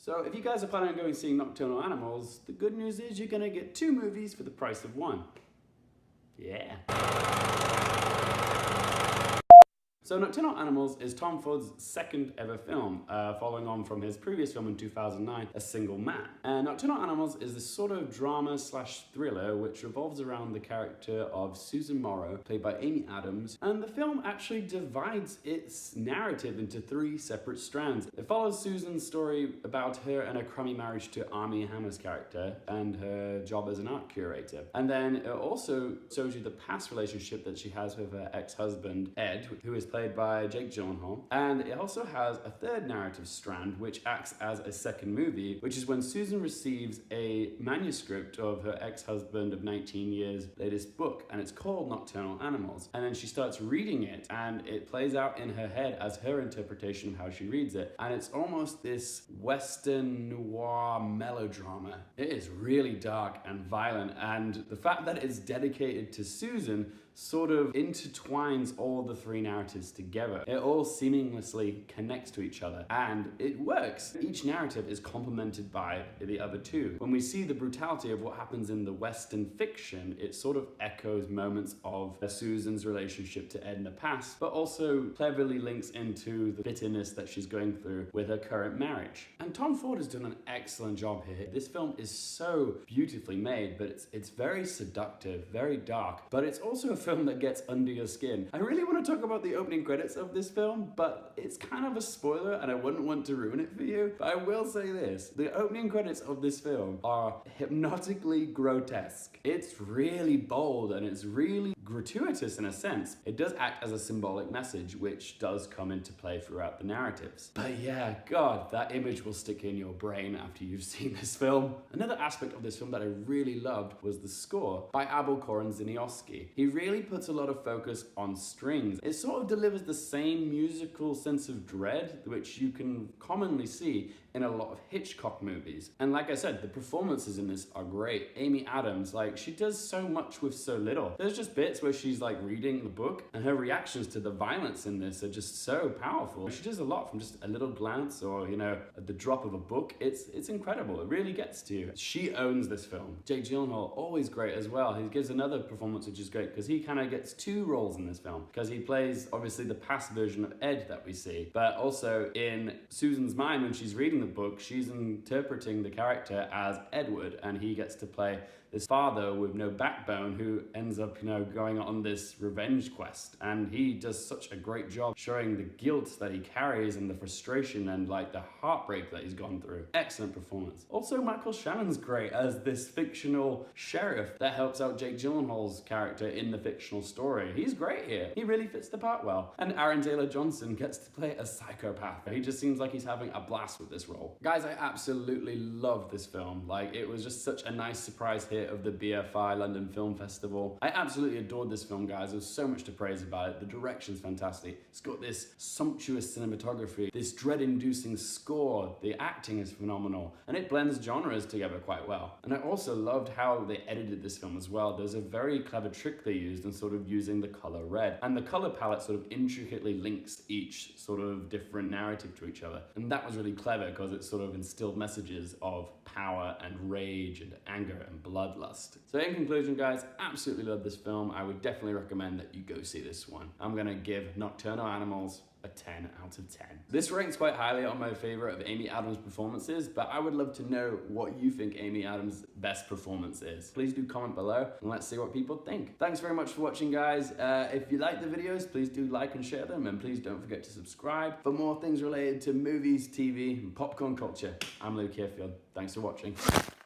So if you guys are planning on going seeing Nocturnal Animals, the good news is you're gonna get 2 movies for the price of 1. Yeah. So Nocturnal Animals is Tom Ford's second ever film, following on from his previous film in 2009, A Single Man. And Nocturnal Animals is this sort of drama slash thriller which revolves around the character of Susan Morrow, played by Amy Adams, and the film actually divides its narrative into 3 separate strands. It follows Susan's story about her and her crummy marriage to Armie Hammer's character and her job as an art curator. And then it also shows you the past relationship that she has with her ex-husband, Ed, who is played by Jake Gyllenhaal. And it also has a third narrative strand which acts as a second movie, which is when Susan receives a manuscript of her ex-husband of 19 years' latest book, and it's called Nocturnal Animals. And then she starts reading it, and it plays out in her head as her interpretation of how she reads it. And it's almost this Western noir melodrama. It is really dark and violent, and the fact that it's dedicated to Susan sort of intertwines all the 3 narratives together. It all seamlessly connects to each other, and it works. Each narrative is complemented by the other 2. When we see the brutality of what happens in the Western fiction, it sort of echoes moments of Susan's relationship to Ed in the past, but also cleverly links into the bitterness that she's going through with her current marriage. And Tom Ford has done an excellent job here. This film is so beautifully made, but it's very seductive, very dark, but it's also a film that gets under your skin. I really want to talk about the opening credits of this film, but it's kind of a spoiler and I wouldn't want to ruin it for you, but I will say this. The opening credits of this film are hypnotically grotesque. It's really bold and it's really gratuitous in a sense. It does act as a symbolic message, which does come into play throughout the narratives. But yeah, God, that image will stick in your brain after you've seen this film. Another aspect of this film that I really loved was the score by Abel Koren-Ziniowski. He really puts a lot of focus on strings. It sort of delivers the same musical sense of dread which you can commonly see in a lot of Hitchcock movies. And like I said, the performances in this are great. Amy Adams, like, she does so much with so little. There's just bits where she's like reading the book and her reactions to the violence in this are just so powerful. She does a lot from just a little glance or, you know, at the drop of a book. It's incredible. It really gets to you. She owns this film. Jake Gyllenhaal, always great as well. He gives another performance which is great because he kind of gets 2 roles in this film, because he plays obviously the past version of Ed that we see, but also in Susan's mind when she's reading the book, she's interpreting the character as Edward, and he gets to play this father with no backbone who ends up, you know, going on this revenge quest. And he does such a great job showing the guilt that he carries and the frustration and like the heartbreak that he's gone through. Excellent performance. Also, Michael Shannon's great as this fictional sheriff that helps out Jake Gyllenhaal's character in the fictional story. He's great here. He really fits the part well. And Aaron Taylor Johnson gets to play a psychopath. He just seems like he's having a blast with this role. Guys, I absolutely love this film. Like, it was just such a nice surprise hit of the BFI London Film Festival. I absolutely adored this film, guys. There's so much to praise about it. The direction's fantastic. It's got this sumptuous cinematography, this dread-inducing score. The acting is phenomenal, and it blends genres together quite well. And I also loved how they edited this film as well. There's a very clever trick they used in sort of using the color red, and the color palette sort of intricately links each sort of different narrative to each other. And that was really clever because it sort of instilled messages of power and rage and anger and bloodlust. So in conclusion, guys, absolutely love this film. I would definitely recommend that you go see this one. I'm gonna give Nocturnal Animals a 10 out of 10. This ranks quite highly on my favorite of Amy Adams' performances, but I would love to know what you think Amy Adams' best performance is. Please do comment below and let's see what people think. Thanks very much for watching, guys. If you like the videos, please do like and share them, and please don't forget to subscribe for more things related to movies, TV, and popcorn culture. I'm Luke Hearfield. Thanks for watching.